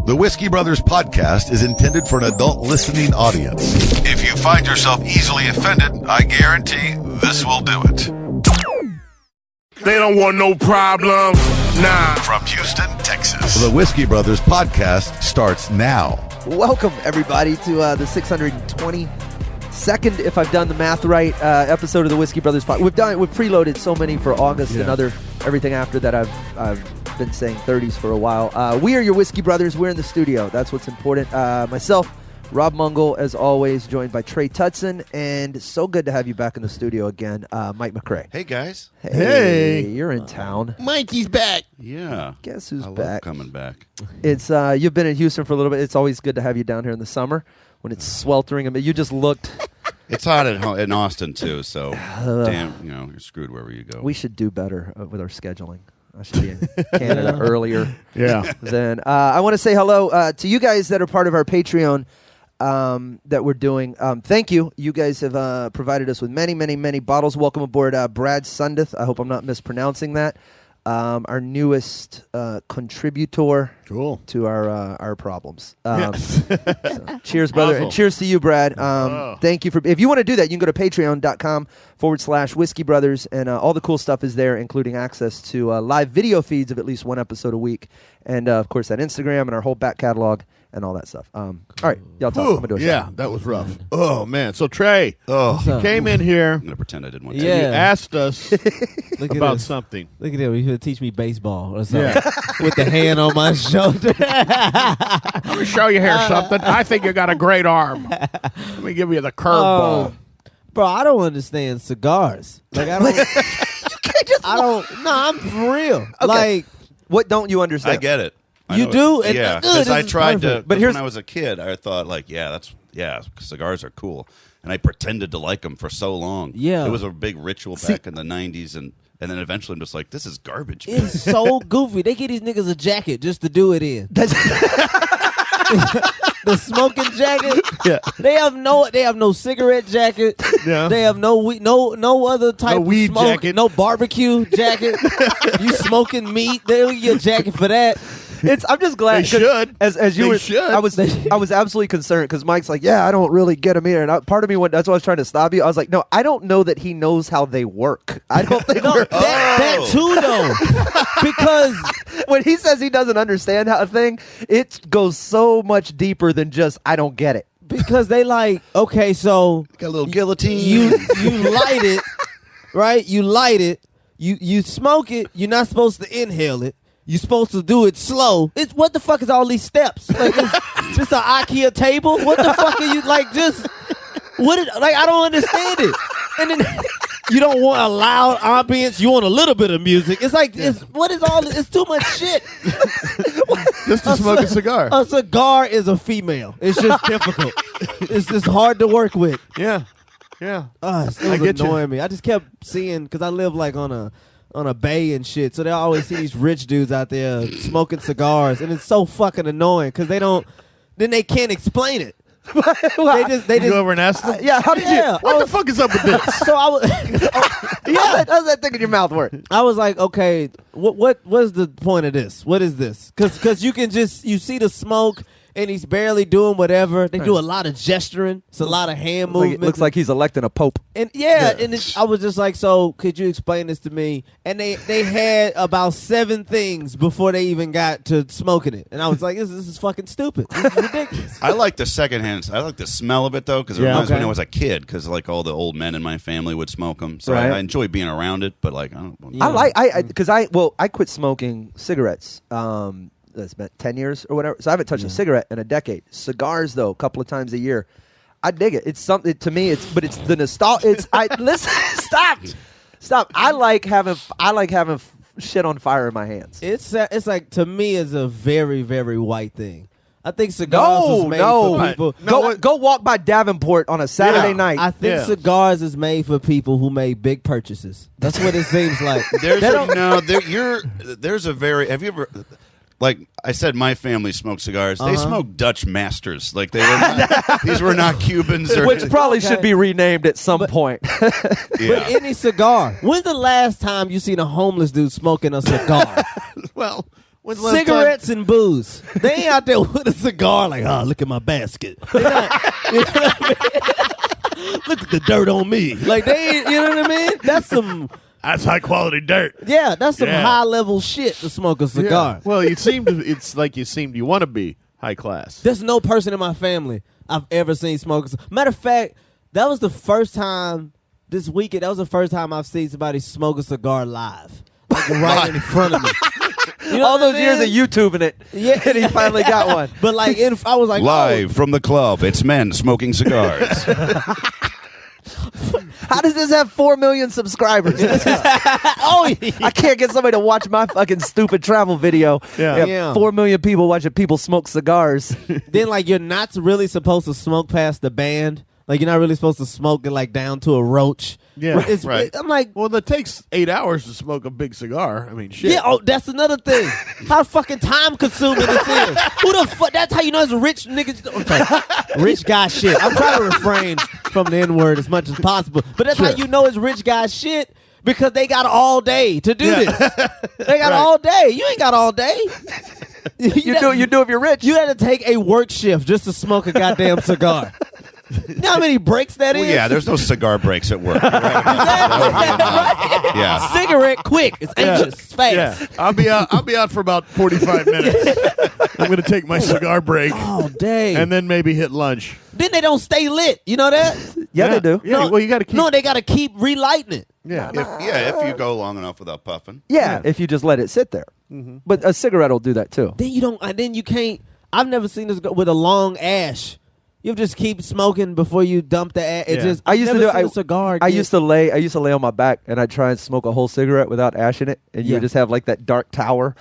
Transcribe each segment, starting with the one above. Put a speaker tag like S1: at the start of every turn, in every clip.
S1: The Whiskey Brothers podcast is intended for an adult listening audience. If you find yourself easily offended, I guarantee this will do it.
S2: They don't want no problems. Nah.
S1: From Houston, Texas. The Whiskey Brothers podcast starts now.
S3: Welcome, everybody, to the 622nd, if I've done the math right, episode of the Whiskey Brothers podcast. We've preloaded so many for August and everything after that. I've been saying 30s for a while. We are your Whiskey Brothers. We're in the studio. That's what's important. Myself, Rob Mungle, as always, joined by Trey Tutson, and so good to have you back in the studio again, Mike MacRae.
S4: Hey, guys.
S3: Hey, you're in town.
S2: Mikey's back.
S4: Yeah.
S3: Guess who's
S4: I
S3: back?
S4: love coming back.
S3: It's you've been in Houston for a little bit. It's always good to have you down here in the summer when it's sweltering. I mean, you just looked.
S4: It's hot in Austin, too, so damn, you're screwed wherever you go.
S3: We should do better with our scheduling. I should be in Canada earlier.
S2: Yeah.
S3: Then I want to say hello to you guys that are part of our Patreon that we're doing. Thank you. You guys have provided us with many, many, many bottles. Welcome aboard Brad Sundeth. I hope I'm not mispronouncing that. Our newest contributor to our problems. So, cheers, brother.
S2: Awesome.
S3: And cheers to you, Brad. Thank you for. If you want to do that, you can go to patreon.com/Whiskey Brothers, and all the cool stuff is there, including access to live video feeds of at least one episode a week, and of course that Instagram and our whole back catalog and all that stuff. All right, y'all talk. I'm gonna do a shot.
S2: That was rough. Oh, man. So, Trey, you came in here.
S4: I'm going to pretend I didn't want to.
S2: You asked us
S5: Look at
S2: about
S5: this.
S2: something.
S5: Look at him. He's going to teach me baseball or something with the hand on my shoulder.
S2: Let me show you here something. I think you got a great arm. Let me give you the curveball.
S5: Bro, I don't understand cigars. Like, I don't. No, I'm for real.
S3: Okay.
S5: Like,
S3: What don't you understand?
S4: I get it.
S5: You do? And
S4: Yeah,
S5: good,
S4: because I
S5: this is
S4: tried to.
S5: perfect.
S3: But
S4: But
S3: here's-
S4: when I was a kid, I thought, cigars are cool. And I pretended to like them for so long.
S5: Yeah.
S4: It was a big ritual back in the 90s. And then eventually I'm just like, this is garbage. man.
S5: it's so goofy. They get these niggas a jacket just to do it in. The smoking jacket.
S3: Yeah.
S5: They have no cigarette jacket.
S2: Yeah.
S5: They have no other type of
S2: weed
S5: smoke,
S2: jacket.
S5: no barbecue jacket. You smoking meat, they'll get a jacket for that.
S3: I'm just glad.
S2: They should.
S3: As you
S2: They
S3: were,
S2: should.
S3: I was absolutely concerned because Mike's like, I don't really get him here, and part of me that's why I was trying to stop you. I was like, no, I don't know that he knows how they work. I don't think
S5: That too though, because
S3: when he says he doesn't understand how a thing, it goes so much deeper than just I don't get it.
S5: they like, okay, so
S4: Got a little guillotine.
S5: you light it, right? You light it, you smoke it. You're not supposed to inhale it. You're supposed to do it slow. What the fuck is all these steps? Like, it's just an IKEA table? What the fuck are you, like, just, I don't understand it. And then you don't want a loud ambience. You want a little bit of music. It's like, what is all this? It's too much shit.
S2: Just to smoke a cigar.
S5: A cigar is a female. It's just difficult. It's just hard to work with.
S2: Yeah.
S5: It
S2: I
S5: was
S2: get you.
S5: annoying me. I just kept seeing, because I live like on a bay and shit, so they always see these rich dudes out there smoking cigars, and it's so fucking annoying because they can't explain it. They
S2: You
S5: just
S2: go over and ask them?
S3: How did you?
S2: What the fuck is up with this?
S5: So I was
S3: How's that thing in your mouth work?
S5: I was like, okay, what's the point of this? What is this? Because you see the smoke. And he's barely doing whatever. They do a lot of gesturing. It's a lot of hand movement.
S3: Looks like he's electing a pope.
S5: And I was just like, so could you explain this to me? And they had about 7 things before they even got to smoking it. And I was like, this is fucking stupid. This is ridiculous.
S4: I like the secondhand. I like the smell of it though, because it reminds me when I was a kid. Because like all the old men in my family would smoke them, so
S3: Right.
S4: I enjoy being around it. But like, I don't.
S5: Yeah.
S3: I quit smoking cigarettes. That's been 10 years or whatever. So I haven't touched a cigarette in a decade. Cigars though, a couple of times a year. I dig it. It's something to me. It's the nostalgia. Listen. Stop. I like having shit on fire in my hands.
S5: It's like, to me, it's a very, very white thing. I think cigars is made for people.
S3: Go walk by Davenport on a Saturday night.
S5: I think cigars is made for people who made big purchases. That's what it seems like.
S4: There's a very. Have you ever? Like I said, my family smoked cigars. They smoked Dutch Masters. Like they were not, these were not Cubans.
S3: Which probably should be renamed at some point.
S5: But any cigar. When's the last time you seen a homeless dude smoking a cigar?
S2: Well, When's the last
S5: cigarettes and booze. They ain't out there with a cigar like, oh, look at my basket. They not, you know what I mean? Look at the dirt on me. Like, they ain't, you know what I mean? That's some...
S2: That's high quality dirt.
S5: Yeah, that's some
S2: Yeah.
S5: high level shit to smoke a cigar.
S2: Yeah. Well, it's like you want to be high class.
S5: There's no person in my family I've ever seen smoke a cigar. Matter of fact, that was the first time this weekend. That was the first time I've seen somebody smoke a cigar live, like right in front of me. You know
S3: All
S5: what I
S3: those years of
S5: mean?
S3: YouTubing it.
S5: Yeah.
S3: And he finally got one.
S5: But like, I was like,
S4: Live from the club, it's men smoking cigars.
S3: How does this have 4 million subscribers? I can't get somebody to watch my fucking stupid travel video.
S2: Yeah.
S5: Yeah.
S3: 4 million people watching people smoke cigars.
S5: Then like you're not really supposed to smoke past the band. Like you're not really supposed to smoke it like down to a roach.
S2: Yeah,
S4: right.
S5: I'm like,
S2: Well, it takes 8 hours to smoke a big cigar. I mean, shit.
S5: yeah. Oh, that's another thing. How fucking time consuming this is. Who the fuck? That's how you know it's rich niggas. I'm sorry, rich guy shit. I'm trying to refrain from the N word as much as possible. But that's how you know it's rich guy shit because they got all day to do this. They got all day. You ain't got all day.
S3: You do if you're rich.
S5: You had to take a work shift just to smoke a goddamn cigar. You know how many breaks that
S4: Well,
S5: is?
S4: yeah, there's no cigar breaks at work. Right?
S5: Right?
S4: Yeah.
S5: Cigarette quick. It's anxious. It's fast.
S2: Yeah, I'll be out for about 45 minutes. I'm gonna take my cigar break
S5: Oh, dang.
S2: and then maybe hit lunch.
S5: Then they don't stay lit. You know that?
S3: Yeah, they do.
S2: Yeah, well, you got to keep.
S5: No, they got to keep relighting it.
S2: Yeah,
S4: If you go long enough without puffing.
S3: Yeah, if you just let it sit there. But a cigarette will do that too.
S5: Then you don't. And then you can't. I've never seen this go with a long ash. You just keep smoking before you dump the ash. It
S2: Yeah.
S5: just.
S3: I used to
S5: never
S3: do.
S5: seen a cigar.
S3: I used to lay on my back and I'd try and smoke a whole cigarette without ash in it, and you
S5: Yeah.
S3: would just have like that dark tower.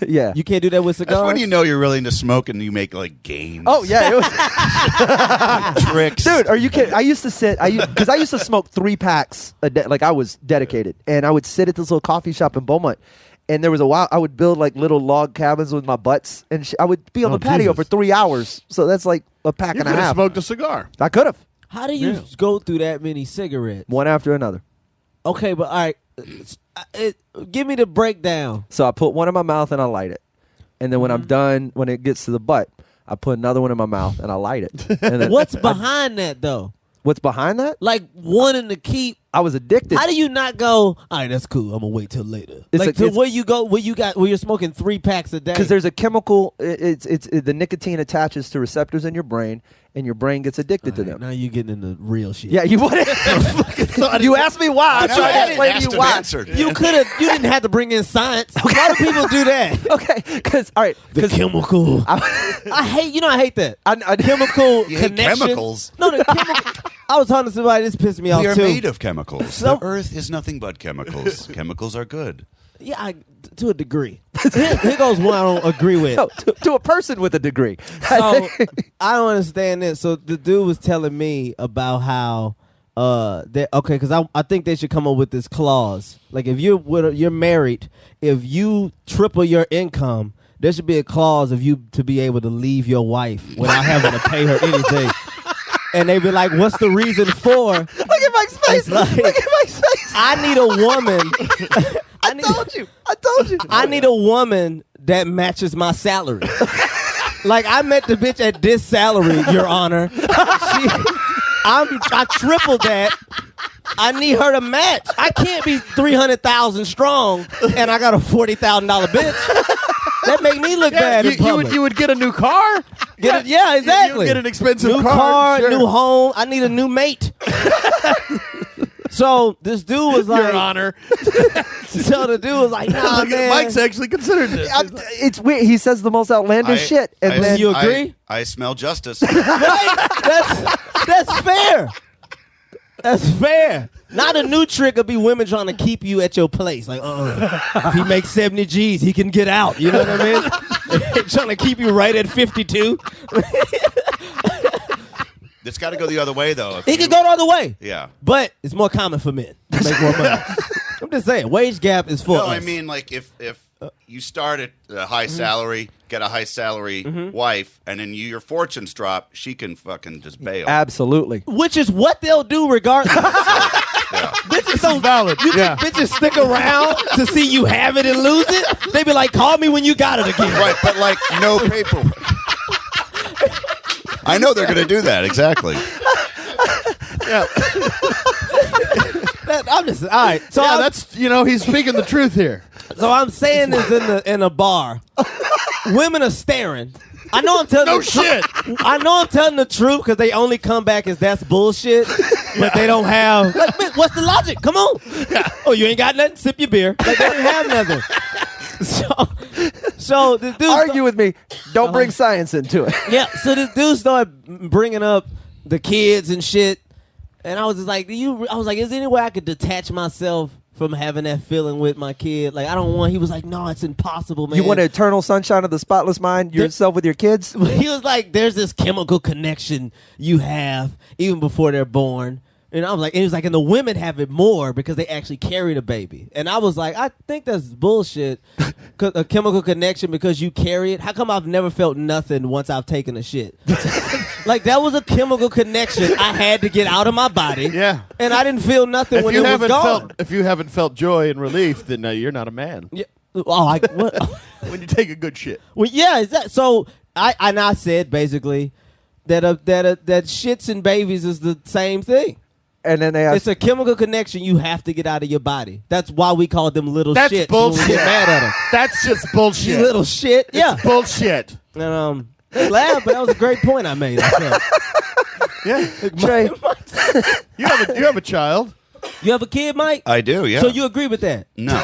S3: Yeah.
S5: You can't do that with cigars.
S4: That's when you know you're really into smoking and you make like games.
S3: Oh yeah, it was.
S4: Tricks.
S3: Dude, are you kidding? I used to sit, because I used to smoke 3 packs a day. Like I was dedicated, and I would sit at this little coffee shop in Beaumont. And there was a while I would build like little log cabins with my butts, and I would be on the patio
S2: Jesus.
S3: for 3 hours. So that's like a pack
S2: you
S3: and a
S2: could have
S3: half.
S2: smoked a cigar.
S3: I could have,
S5: How do you go through that many cigarettes?
S3: one after another.
S5: Okay, but all right. Give me the breakdown.
S3: So I put one in my mouth and I light it, and then when I'm done, when it gets to the butt, I put another one in my mouth and I light it. And then
S5: What's behind that though?
S3: what's behind that?
S5: Like wanting to keep.
S3: I was addicted.
S5: How do you not go? All right, that's cool. I'm gonna wait till later.
S3: It's
S5: Like
S3: a-
S5: to
S3: it's-
S5: where you go, where you're smoking 3 packs a day.
S3: Because there's a chemical, it's the nicotine attaches to receptors in your brain, and your brain gets addicted to them.
S5: Now you getting into real shit.
S3: Yeah, you would. You asked me why. I'm
S4: I
S3: trying to
S4: had it,
S3: explain
S4: asked
S3: to you
S4: and
S3: why.
S4: answered.
S5: You could have. You didn't have to bring in science. A lot of people do that.
S3: Okay, because all right,
S5: The chemical.
S3: I,
S5: I hate. You know, I hate that.
S3: I,
S5: Chemical
S4: You hate
S5: connection.
S4: chemicals?
S5: No, the chemical. I was talking to somebody. This pissed me off
S4: We are
S5: too.
S4: made of chemicals.
S5: So-
S4: The earth is nothing but chemicals. Chemicals are good.
S5: Yeah, to a degree. Here goes one I don't agree with.
S3: no, to a person with a degree.
S5: So I don't understand this. So the dude was telling me about how because I think they should come up with this clause. Like if you're married, if you triple your income, there should be a clause of you to be able to leave your wife without having to pay her anything. And they be like, "What's the reason for?"
S3: Look at Mike's face.
S5: It's like-
S3: Look at Mike's face.
S5: I need a woman.
S3: I told you. I told you.
S5: I need a woman that matches my salary. Like I met the bitch at this salary, Your Honor. I tripled that. I need her to match. I can't be 300,000 strong and I got a $40,000 bitch. That make me look bad in public.
S2: you would get a new car.
S5: Yeah, exactly.
S2: You would get an expensive
S5: new
S2: car, sure.
S5: new home. I need a new mate. So this dude was like,
S2: Your Honor.
S5: so the dude was like, nah, man.
S2: Mike's actually considered this.
S3: It's weird. He says the most outlandish shit, and then
S5: You agree?
S4: I smell justice.
S5: Right? That's fair. That's fair. Not a new trick would be women trying to keep you at your place. Like, if he makes 70 G's, he can get out. You know what I mean? Trying to keep you right at 52.
S4: It's got to go the other way, though.
S5: He could go the other way.
S4: Yeah.
S5: But it's more common for men to make more money. I'm just saying, wage gap is for
S4: No,
S5: us.
S4: I mean, like, if you start at a high salary, get a high salary wife, and then your fortunes drop, she can fucking just bail.
S3: absolutely.
S5: Which is what they'll do regardless.
S4: Yeah.
S5: Bitches
S2: This is valid.
S5: You
S2: Yeah.
S5: think bitches stick around to see you have it and lose it? They be like, call me when you got it again.
S4: Right, but like no paperwork. I know they're going to do that, exactly.
S2: Yeah.
S5: I'm just all right. So
S2: Yeah, that's he's speaking the truth here.
S5: so I'm saying this in a bar. Women are staring. I know I'm telling
S2: No
S5: the
S2: shit.
S5: I know I'm telling the truth because they only come back as that's bullshit, but they don't have. Like, man, what's the logic? Come on. Oh, you ain't got nothing? Sip your beer. Like, they don't have nothing. So the dude
S3: Argue with me. Don't bring science into it.
S5: Yeah, so this dude started bringing up the kids and shit, and I was just like, I was like, is there any way I could detach myself from having that feeling with my kid? Like, I don't want. He was like, no, it's impossible, man.
S3: You want eternal sunshine of the spotless mind yourself with your kids?
S5: He was like, there's this chemical connection you have even before they're born. And I was like, and he was like, and the women have it more because they actually carry the baby. And I was like, I think that's bullshit. A chemical connection because you carry it. How come I've never felt nothing once I've taken a shit? Like, that was a chemical connection I had to get out of my body.
S2: Yeah.
S5: And I didn't feel nothing when it was gone.
S2: If you haven't felt joy and relief, then you're not a man.
S5: Yeah. Oh, what?
S2: When you take a good shit.
S5: Well, yeah. So I said basically that shits and babies is the same thing.
S3: And then they ask,
S5: It's a chemical connection you have to get out of your body. That's why we call them little
S2: That's
S5: shits.
S2: bullshit.
S5: When we get mad at them.
S2: That's just bullshit.
S5: You little shit. Yeah.
S2: It's bullshit.
S5: And they laughed, but that was a great point I made. I felt.
S2: Yeah.
S3: Trey,
S2: You have a child.
S5: You have a kid, Mike?
S4: I do, yeah.
S5: So you agree with that?
S4: No.
S5: No.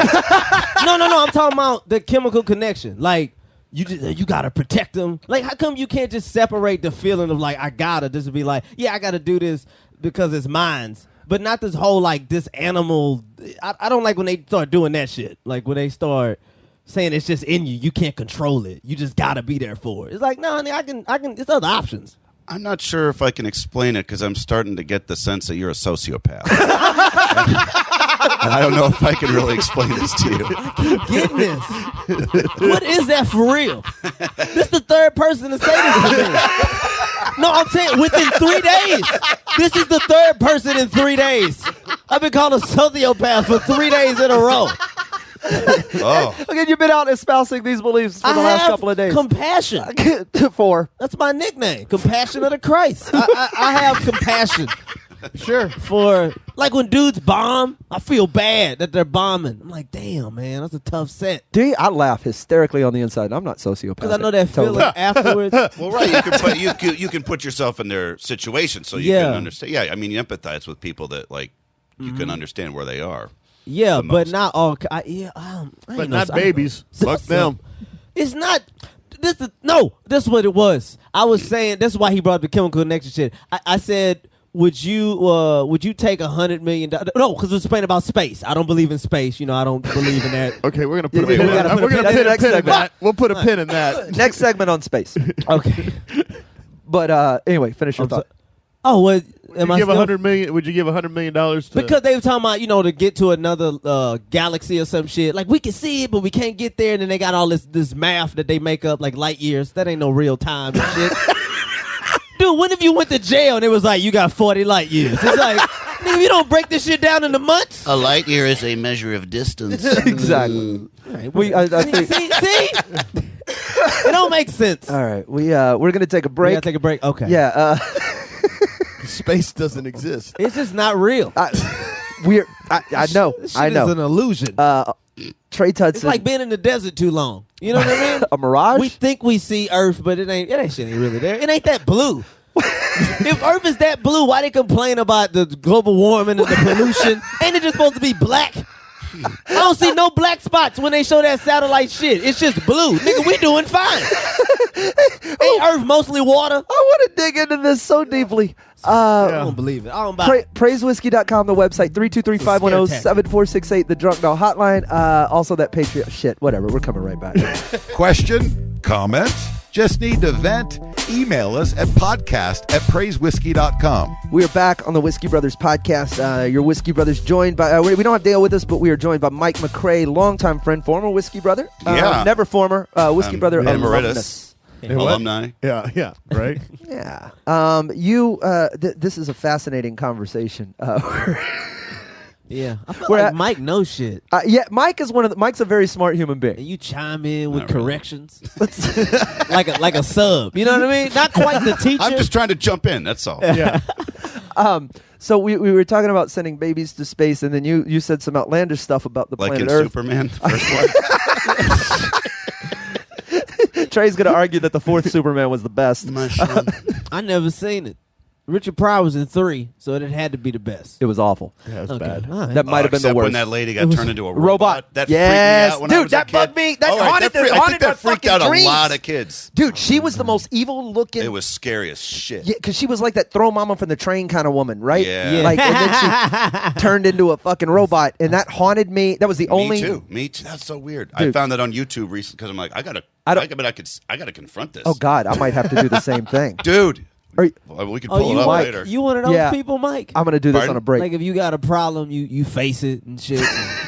S5: I'm talking about the chemical connection. Like, you gotta protect them. Like, how come you can't just separate the feeling of like I gotta just be like, yeah, I gotta do this because it's mine, but not this whole like this animal. I don't like when they start doing that shit. Like when they start saying it's just in you, you can't control it. You just gotta be there for it. It's like, no, honey, I can. There's other options.
S4: I'm not sure if I can explain it because I'm starting to get the sense that you're a sociopath. And I don't know if I can really explain this to you.
S5: I keep getting this. What is that for real? This is the third person to say this to me. No, I'm saying within 3 days. This is the third person in 3 days. I've been called a sociopath for 3 days in a row.
S4: Oh.
S3: okay, you've been out espousing these beliefs for the last couple of days.
S5: Compassion.
S3: 4.
S5: That's my nickname. Compassion of the Christ. I have compassion.
S2: Sure.
S5: For like when dudes bomb, I feel bad that they're bombing. I'm like, damn, man, that's a tough set.
S3: Dude, I laugh hysterically on the inside. I'm not sociopathic.
S5: Because I know that feeling afterwards.
S4: Well, right. You can put yourself in their situation so you can understand. Yeah, I mean, you empathize with people that like you can understand where they are.
S5: Yeah,
S4: the
S5: but
S4: most.
S5: not all. I
S2: But
S5: ain't
S2: not babies. Fuck them.
S5: It's not. This is what it was. I was saying that's why he brought up the chemical connection shit. I said, would you take $100 million? No, because we're explaining about space. I don't believe in space. I don't believe in that.
S2: Okay, we're gonna put
S3: Yeah,
S2: a pin.
S3: we gotta put a
S2: We're
S3: pin-
S2: gonna
S3: that's
S2: put
S3: the
S2: a
S3: next
S2: pin in
S3: segment.
S2: that. We'll put a pin in that.
S3: Next segment on space.
S5: Okay.
S3: But anyway, finish your thought.
S5: Oh, what?
S2: Would you give $100 million? Would you give $100 million to?
S5: Because they were talking about, to get to another galaxy or some shit. Like, we can see it, but we can't get there. And then they got all this math that they make up, like light years. That ain't no real time and shit. Dude, when have you went to jail and it was like, you got 40 light years? It's like, nigga, you don't break this shit down into months.
S4: A light year is a measure of distance.
S3: Exactly.
S5: Right,
S3: I think.
S5: see? It don't make sense.
S3: All right, we're gonna take a break.
S5: We gotta take a break. Okay.
S3: Yeah.
S2: Space doesn't exist.
S5: It's just not real.
S3: I know.
S5: This shit
S3: I know.
S5: is an illusion.
S3: Trey Tudson.
S5: It's like being in the desert too long. You know what I mean?
S3: a mirage.
S5: We think we see Earth, but that shit ain't really there. It ain't that blue. If Earth is that blue, why they complain about the global warming and the pollution? Ain't it just supposed to be black? I don't see no black spots when they show that satellite shit. It's just blue. Nigga, we doing fine. Ain't Earth mostly water?
S3: I want to dig into this so deeply.
S5: I don't believe it. I don't buy it.
S3: PraiseWhiskey.com, the website, 323-510-7468, the Drunk Bell hotline. Also that Patreon. Shit, whatever. We're coming right back.
S1: Question? Comment? Just need to vent? Email us at podcast@praisewhiskey.com.
S3: We are back on the Whiskey Brothers podcast. Your Whiskey Brothers joined by, we don't have Dale with us, but we are joined by Mike MacRae, longtime friend, former Whiskey Brother.
S4: Yeah.
S3: Never former. Whiskey Brother
S4: emeritus.
S3: alumnus.
S4: Alumni.
S2: Yeah, right.
S3: Yeah. This is a fascinating conversation.
S5: Yeah, I feel
S3: We're
S5: like
S3: at-
S5: Mike knows shit,
S3: Yeah, Mike's a very smart human
S5: and
S3: being.
S5: you chime in with
S4: Not really.
S5: corrections, like a sub. You know what I mean? Not quite the teacher.
S4: I'm just trying to jump in. That's all.
S2: Yeah.
S3: So we were talking about sending babies to space, and then you said some outlandish stuff about the
S4: Like
S3: planet
S4: in
S3: Earth.
S4: Superman, the first one.
S3: Trey's going to argue that the fourth Superman was the best.
S5: I never seen it. Richard Pryor was in 3, so it had to be the best.
S3: It was awful.
S2: Yeah, it's
S5: Okay,
S2: bad.
S5: all right.
S3: That might have been the
S4: Except
S3: worst.
S4: when that lady got turned into a
S3: Robot.
S4: That
S3: Yes.
S4: freaked me out when I
S3: Dude,
S4: was a
S3: that
S4: kid.
S3: bugged me. That
S4: Oh, right,
S3: haunted
S4: I
S3: haunted
S4: think
S3: my
S4: that freaked
S3: fucking
S4: out
S3: dreams.
S4: a lot of kids.
S3: Dude, she was the most evil looking.
S4: It was scary as shit.
S3: Yeah, because she was like that throw mama from the train kind of woman, right?
S4: Yeah.
S3: Like, and then she turned into a fucking robot, and that haunted me. That was the only.
S4: Me too. That's so weird.
S3: Dude.
S4: I found that on YouTube recently because I'm like, I gotta confront this.
S3: Oh God, I might have to do the same thing.
S4: dude.
S3: Are you-
S4: Well, we can
S5: Oh,
S4: pull
S5: you
S4: it up
S5: Mike,
S4: later.
S5: you one of those
S3: Yeah.
S5: people, Mike?
S3: I'm gonna do this
S4: Pardon?
S3: on a break.
S5: Like if you got a problem, you face it and shit. And try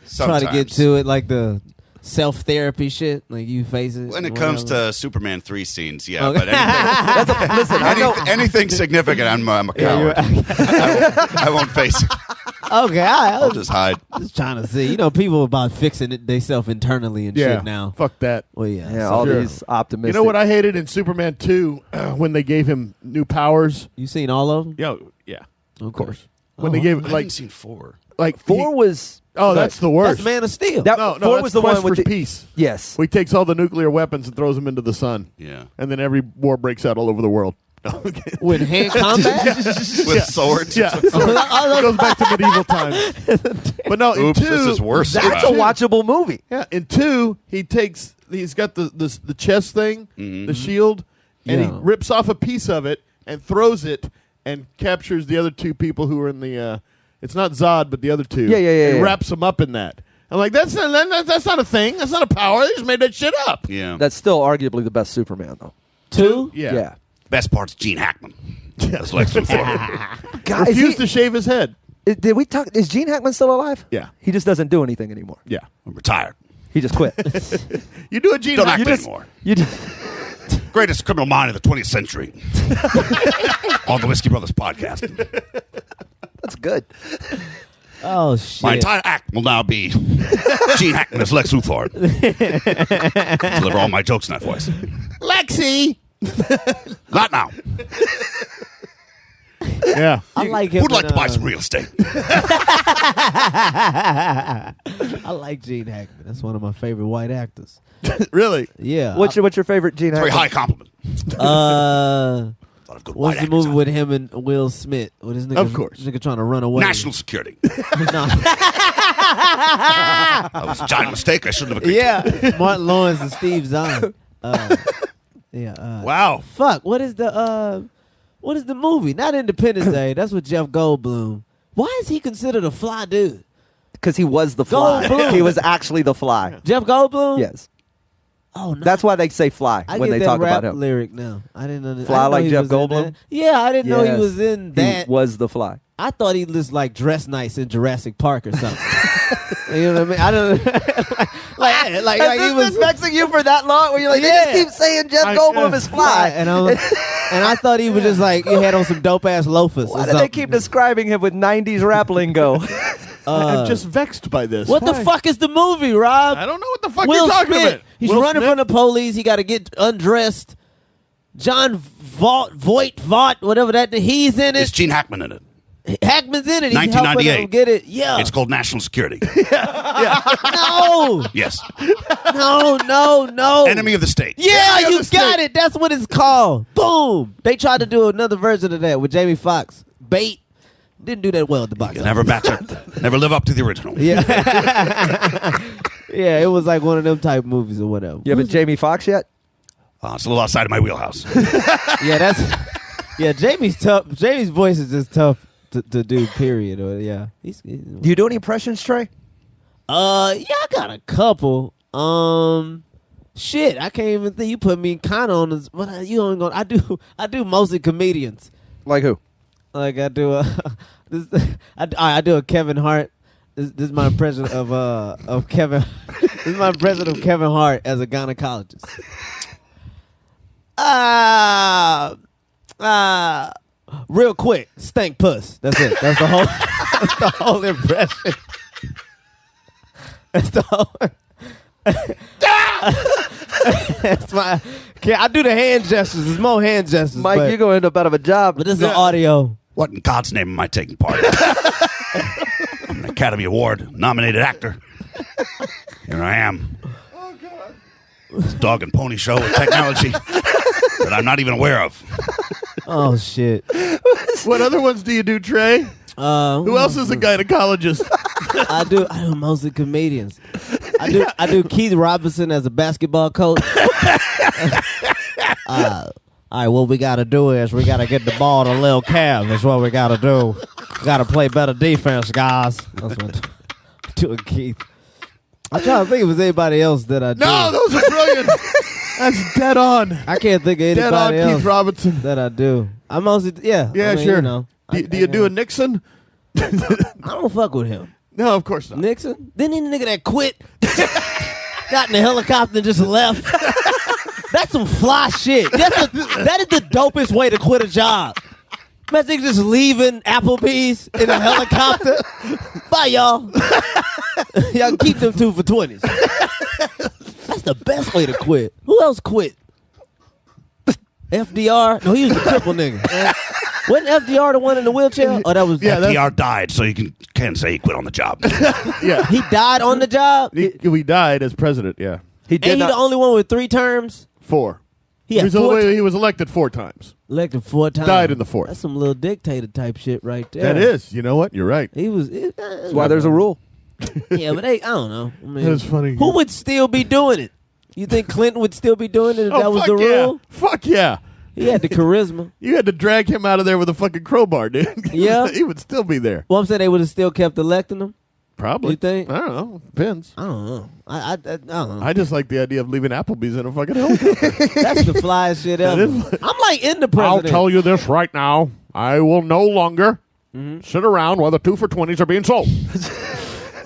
S4: Sometimes.
S5: to get to it, like the self-therapy shit. Like you face it.
S4: When it
S5: and
S4: comes
S5: whatever.
S4: to Superman 3 scenes, yeah.
S5: Okay.
S4: But anything,
S3: Listen, I know.
S4: anything significant, I'm a
S5: Yeah,
S4: coward. I won't face it.
S5: Okay, I
S4: I'll
S5: was
S4: just hide.
S5: just trying to see. You know, people about fixing it themselves internally and
S2: Yeah.
S5: shit now.
S2: Fuck that.
S5: Well, yeah.
S3: Yeah,
S5: so
S3: all
S2: Sure.
S3: these optimistic.
S2: You know what I hated in Superman 2 when they gave him new powers?
S5: you seen all of them?
S2: Yeah,
S5: Of
S2: course. When they
S4: I
S2: gave
S4: haven't
S2: like
S4: seen 4.
S3: Four was.
S2: oh, that's the worst.
S5: That's Man of Steel.
S3: That-
S2: no,
S3: Four
S2: that's
S3: was the
S2: Quest
S3: one with
S2: for
S3: the-
S2: peace.
S3: Yes.
S2: Where he takes all the nuclear weapons and throws them into the sun,
S4: Yeah.
S2: and then every war breaks out all over the world. Okay.
S5: With hand combat?
S4: With swords.
S2: Yeah, it goes back to medieval times. But no, in
S4: Oops,
S2: 2,
S4: this is worse.
S3: That's a watchable movie.
S2: Yeah, in 2, he's got the chest thing, the shield, and he
S5: Yeah.
S2: rips off a piece of it and throws it and captures the other 2 people who are in the. It's not Zod, but the other 2.
S3: Yeah.
S2: And
S3: Yeah.
S2: wraps them up in that. I'm like, that's not a thing. That's not a power. They just made that shit up.
S4: Yeah.
S3: That's still arguably the best Superman, though.
S5: 2?
S2: Yeah.
S4: Best part's Gene Hackman. That's Lex Luthor.
S3: God, is
S2: Refused to shave his head.
S3: did we talk? Is Gene Hackman still alive?
S2: Yeah.
S3: He just doesn't do anything anymore.
S2: Yeah.
S4: I'm retired.
S3: He just quit.
S2: You do a Gene
S4: Don't
S2: Hackman.
S4: act anymore.
S3: You just.
S4: Greatest criminal mind of the 20th century. On the Whiskey Brothers podcast.
S3: That's good.
S5: Oh, shit.
S4: My entire act will now be Gene Hackman as Lex Luthor. Deliver all my jokes in that voice.
S2: Lexi.
S4: Not now.
S2: Yeah.
S5: I like him.
S4: Who'd like
S5: in,
S4: to buy some real estate?
S5: I like Gene Hackman. That's one of my favorite white actors.
S2: Really?
S5: Yeah.
S3: What's your favorite Gene
S4: Very
S3: Hackman?
S4: high compliment.
S5: uh,
S4: A lot of good
S5: what's
S4: white
S5: the movie
S4: actors
S5: with him and Will Smith? With his nigga,
S2: Of course.
S5: Nigga trying to run away.
S4: National security.
S5: No.
S4: That was a giant mistake. I shouldn't have agreed
S5: Yeah. Martin Lawrence and Steve Zahn. Yeah.
S2: Wow.
S5: Fuck. What is the movie? Not Independence Day. That's with Jeff Goldblum. Why is he considered a fly dude?
S3: Because he was the Fly.
S5: Goldblum.
S3: He was actually the Fly.
S5: Jeff Goldblum?
S3: Yes.
S5: Oh, no.
S3: That's why they say Fly
S5: I
S3: when
S5: get
S3: they
S5: that
S3: talk
S5: rap
S3: about him.
S5: lyric now. I didn't understand.
S3: Fly like Jeff Goldblum?
S5: Yeah, I didn't know he
S3: Yes.
S5: was in that.
S3: He was the Fly.
S5: I thought he was like dressed nice in Jurassic Park or something. You know what I mean? I don't like
S3: Has
S5: he
S3: this
S5: was
S3: been vexing you for that long? Where you're like, they just
S5: Yeah.
S3: keep saying Jeff Goldblum is Fly.
S5: and I thought he was just like he had on some dope ass loafers.
S3: Why
S5: or
S3: do they
S5: something.
S3: keep describing him with 90s rap lingo?
S2: I'm just vexed by this.
S5: What the
S2: Why?
S5: fuck is the movie, Rob?
S2: I don't know what the fuck
S5: Will
S2: you're talking
S5: Smith.
S2: about.
S5: He's
S2: Will
S5: running
S2: Smith?
S5: from the police. He got to get undressed. John Voight, whatever that. He's in
S4: Is
S5: it.
S4: Gene Hackman in it?
S5: Hackman's in it. He's helping
S4: 1998.
S5: him get it. Yeah.
S4: It's called national security.
S5: No.
S4: Yes.
S5: No.
S4: Enemy of the state.
S5: Yeah,
S2: Enemy of
S5: you
S2: the
S5: got
S2: state.
S5: it. That's what it's called. Boom. They tried to do another version of that with Jamie Foxx. Bait. Didn't do that well at the box office.
S4: Never match up. Never live up to the original.
S5: Yeah. Yeah, it was like one of them type movies or whatever.
S3: You haven't Jamie Foxx yet?
S4: It's a little outside of my wheelhouse.
S5: Yeah, Jamie's tough. Jamie's voice is just tough to do, period. Or yeah.
S3: Do you do any impressions, Trey?
S5: Yeah, I got a couple. Shit, I can't even think. You put me kind of on this, but you only going. I do mostly comedians.
S3: Like who?
S5: Like I do I do a Kevin Hart. This is my impression of Kevin. This is my impression of Kevin Hart as a gynecologist. Real quick, stank puss. That's it. That's the whole. That's the whole impression. That's the whole. That's my. I do the hand gestures. There's more hand gestures.
S3: Mike, you're going to end up out of a job.
S5: But this is audio.
S4: What in God's name am I taking part in? I'm an Academy Award nominated actor. Here I am. Oh, God. This dog and pony show with technology that I'm not even aware of.
S5: Oh, shit.
S2: What other ones do you do, Trey? Who else is a gynecologist?
S5: I do mostly comedians. I do Keith Robinson as a basketball coach. All right, what we got to do is we got to get the ball to Lil Cav. That's what we got to do. We got to play better defense, guys. That's what I'm doing, Keith. I'm trying to think if there's anybody else that I do.
S2: No, those are brilliant. That's dead on.
S5: I can't think of
S2: Dead on
S5: anybody else
S2: Keith Robinson.
S5: that I do. I mostly, yeah.
S2: Yeah,
S5: I mean,
S2: sure.
S5: You know,
S2: Do you do a Nixon?
S5: I don't fuck with him.
S2: No, of course not.
S5: Nixon? Then any nigga that quit, got in the helicopter and just left. That's some fly shit. That is the dopest way to quit a job. Imagine just leaving Applebee's in a helicopter. Bye, y'all. Y'all can keep them 2 for $20s. That's the best way to quit. Who else quit? FDR? No, he was the cripple nigga. Wasn't FDR the one in the wheelchair? Oh, that was
S4: FDR died, so you can't say he quit on the job.
S2: Yeah,
S5: he died on the job.
S2: he died as president. Yeah,
S3: He
S5: Ain't
S3: did
S5: he
S3: not.
S5: the only one with 3 terms?
S2: 4.
S5: He had
S2: He was elected 4 times.
S5: elected 4 times.
S2: Died in the 4th.
S5: That's some little dictator type shit right there.
S2: That is. You know what? You're right.
S5: He was.
S3: That's why there's a rule.
S5: Yeah, but I don't know. I mean,
S2: That's funny.
S5: Who would still be doing it? You think Clinton would still be doing it if that was
S2: fuck
S5: the
S2: yeah.
S5: rule?
S2: Fuck yeah.
S5: He had the charisma.
S2: You had to drag him out of there with a fucking crowbar, dude.
S5: Yeah.
S2: He would still be there.
S5: Well, I'm saying they would have still kept electing him.
S2: Probably.
S5: You think?
S2: I don't know. Depends.
S5: I don't know. I don't know.
S2: I just like the idea of leaving Applebee's in a fucking helicopter.
S5: That's the flyest shit
S2: That
S5: ever.
S2: is-
S5: I'm like in the
S2: I'll
S5: president.
S2: tell you this right now. I will no longer sit around while the 2 for $20s are being sold.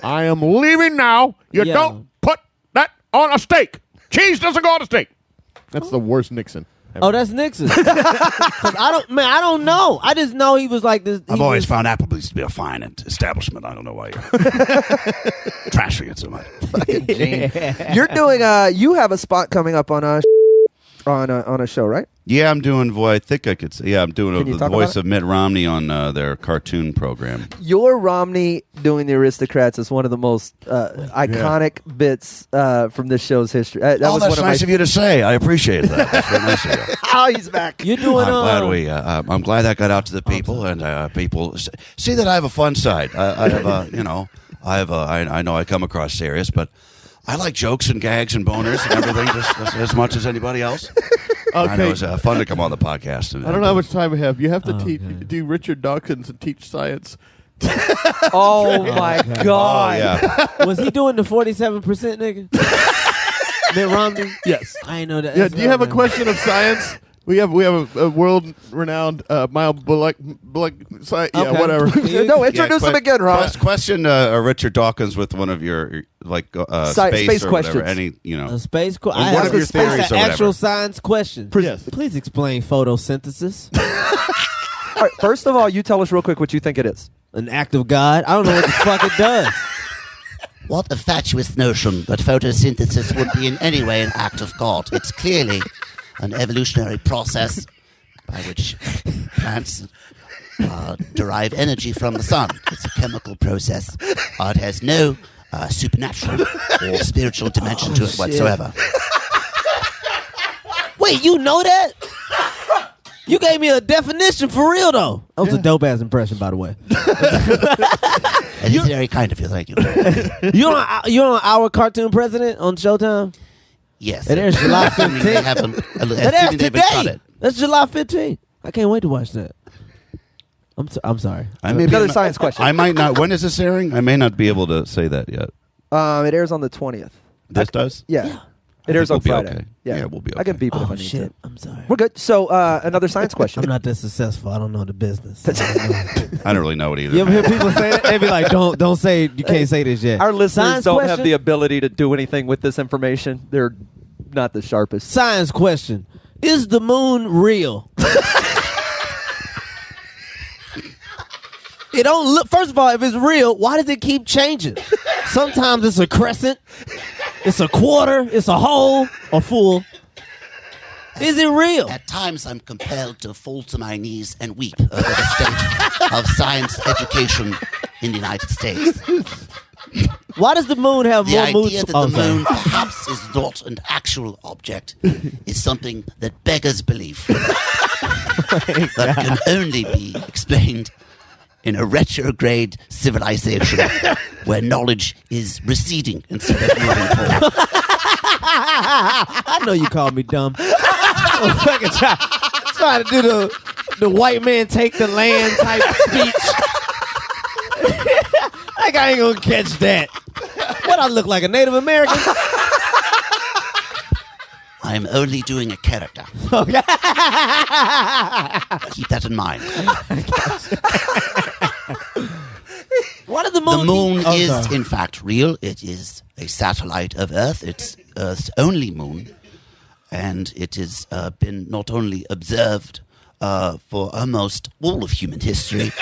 S2: I am leaving now. You
S5: Yeah.
S2: don't put that on a steak. Cheese doesn't go on a steak. That's the worst Nixon. ever.
S5: Oh, that's Nixon. 'Cause I don't know. I just know he was like this.
S4: I've always found Applebee's to be a fine establishment. I don't know why you're trashing it so much.
S3: You're doing. You have a spot coming up on a show, right?
S4: Yeah, I'm doing. I think I could say. Yeah, I'm doing
S3: Can you
S4: the
S3: talk
S4: voice
S3: about
S4: of Mitt Romney on their cartoon program.
S3: Your Romney doing the Aristocrats is one of the most iconic bits from this show's history. That was
S4: that's
S3: one of
S4: nice
S3: my.
S4: of you to say. I appreciate that. That's very nice of you.
S3: Oh, he's back.
S5: You're doing.
S4: I'm glad that got out to the people, and people see that I have a fun side. I have a, I know I come across serious, but I like jokes and gags and boners and everything just as much as anybody else.
S2: Okay.
S4: I know it's fun to come on the podcast.
S2: I don't know how much time we have. You have to do Richard Dawkins and teach science.
S3: Oh my
S4: Oh,
S3: God!
S4: yeah.
S5: Was he doing the 47% nigga? Mitt Romney?
S2: Yes.
S5: I ain't know that.
S2: Yeah. Do you have a question of science? We have a world-renowned Miles Bullock science. Yeah,
S5: Okay.
S2: whatever.
S3: No, introduce him again, Rob.
S4: Question Richard Dawkins with one of your
S3: Space
S4: or
S3: questions.
S4: whatever. Any
S5: A space question?
S4: One of your theories or
S5: actual
S4: whatever.
S5: science question.
S2: Yes.
S5: Please explain photosynthesis.
S3: All right, first of all, you tell us real quick what you think it is.
S5: An act of God? I don't know what the fuck it does.
S6: What a fatuous notion that photosynthesis would be in any way an act of God. It's clearly an evolutionary process by which plants derive energy from the sun. It's a chemical process. It has no supernatural or spiritual dimension to it whatsoever.
S5: Wait, you know that? You gave me a definition for real, though. That was a dope-ass impression, by the way.
S6: And it's very kind of you. Thank you.
S5: You're on Our Cartoon President on Showtime?
S6: Yes.
S5: It airs July
S6: Assuming they
S5: 15th.
S6: haven't-
S5: That airs
S6: assuming they've cut
S5: today.
S6: it.
S5: That's July 15th. I can't wait to watch that. I'm sorry.
S3: Another science question.
S4: I might not. When is this airing? I may not be able to say that yet.
S3: It airs on the 20th.
S4: This does.
S3: Yeah. It airs on
S4: we'll be
S3: Friday.
S4: okay.
S3: Yeah.
S4: Yeah, we'll be
S3: I can
S4: okay.
S3: beep it if I
S5: Oh,
S3: need
S5: shit.
S3: to.
S5: I'm sorry.
S3: We're good. So, another science question.
S5: I'm not that successful. I don't know the business.
S4: I don't really know it either.
S5: You ever hear people say that? They be like, don't say it. You can't say this yet.
S3: Our listeners
S5: Science
S3: don't
S5: question?
S3: have the ability to do anything with this information. They're not the sharpest.
S5: Science question. Is the moon real? It don't look. First of all, if it's real, why does it keep changing? Sometimes it's a crescent, it's a quarter, it's a whole, a full. Is it real?
S6: At times, I'm compelled to fall to my knees and weep over the state of science education in the United States.
S5: Why does the moon have
S6: The
S5: more
S6: idea that the
S5: moons?
S6: moon perhaps is not an actual object is something that beggars belief. That can only be explained in a retrograde civilization where knowledge is receding instead of moving forward.
S5: I know you called me dumb. Trying to do the white man take the land type speech. Like I ain't gonna catch that. What, I look like a Native American?
S6: I'm only doing a character.
S5: Okay.
S6: Keep that in mind.
S5: What is the moon?
S6: The moon
S5: Oh,
S6: is,
S5: sorry.
S6: in fact, real. It is a satellite of Earth. It's Earth's only moon. And it has been not only observed for almost all of human history,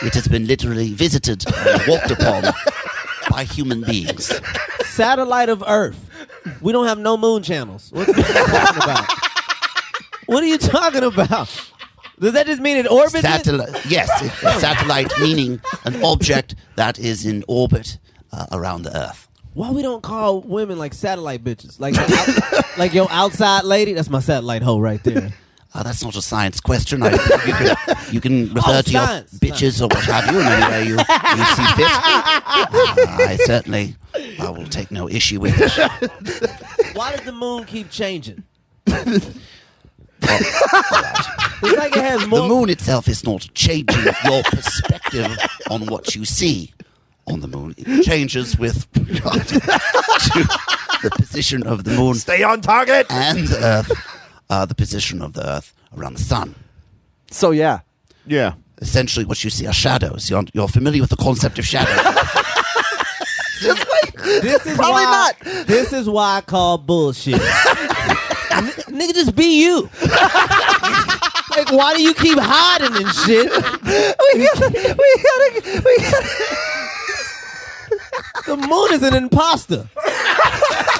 S6: it has been literally visited and walked upon by human beings.
S5: Satellite of Earth. We don't have no moon channels. What are you talking about? What are you talking about? Does that just mean it orbits?
S6: Yes, a satellite meaning an object that is in orbit around the Earth.
S5: Why we don't call women like satellite bitches? Like your outside lady? That's my satellite hoe right there.
S6: That's not a science question. You can refer to your
S5: science.
S6: bitches or what have you in any way you see fit. I certainly will take no issue with it.
S5: Why does the moon keep changing?
S6: Right.
S5: It's like it has more.
S6: The moon itself is not changing your perspective on what you see on the moon. It changes with regard to the position of the moon.
S2: Stay on target.
S6: And the Earth, the position of the Earth around the sun.
S3: So yeah.
S2: Yeah.
S6: Essentially, what you see are shadows. You're familiar with the concept of shadows.
S5: This is
S3: Probably
S5: why,
S3: not.
S5: This is why I call bullshit. Nigga, just be you. Like, why do you keep hiding and shit?
S3: We gotta.
S5: The moon is an imposter.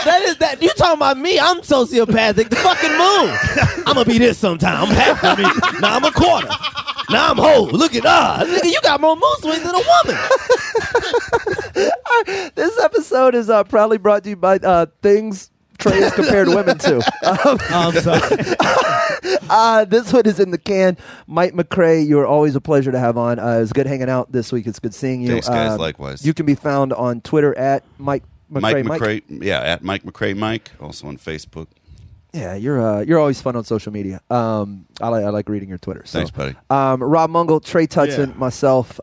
S5: That you talking about me? I'm sociopathic. The fucking moon. I'm gonna be this sometime. I'm half of me. Now I'm a quarter. Now I'm whole. Look at nigga, you got more moon swings than a woman.
S3: This episode is proudly brought to you by things Trey has compared women to.
S5: I'm sorry.
S3: This one is in the can. Mike MacRae, you're always a pleasure to have on. It was good hanging out this week. It's good seeing you.
S4: Thanks, guys. Likewise.
S3: You can be found on Twitter at Mike MacRae.
S4: MacRae, yeah, at Mike MacRae Mike, also on Facebook.
S3: Yeah, you're always fun on social media. I like reading your Twitter. So.
S4: Thanks, buddy.
S3: Rob Mungle, Trey Tutson, myself.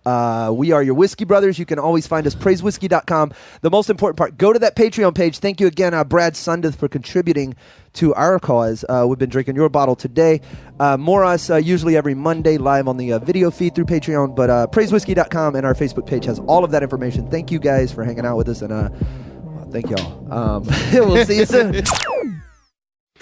S3: We are your Whiskey Brothers. You can always find us, praisewhiskey.com. The most important part, go to that Patreon page. Thank you again, Brad Sundeth, for contributing to our cause. We've been drinking your bottle today. More us usually every Monday live on the video feed through Patreon. But praisewhiskey.com and our Facebook page has all of that information. Thank you guys for hanging out with us. And thank y'all. We'll see you soon.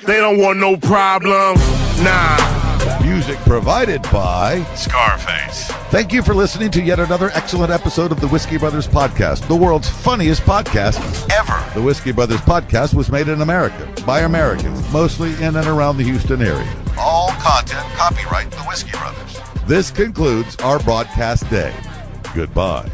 S7: They don't want no problems. Nah.
S1: Music provided by Scarface. Thank you for listening to yet another excellent episode of the Whiskey Brothers Podcast, the world's funniest podcast ever. The Whiskey Brothers Podcast was made in America by Americans, mostly in and around the Houston area. All content copyright the Whiskey Brothers. This concludes our broadcast day. Goodbye.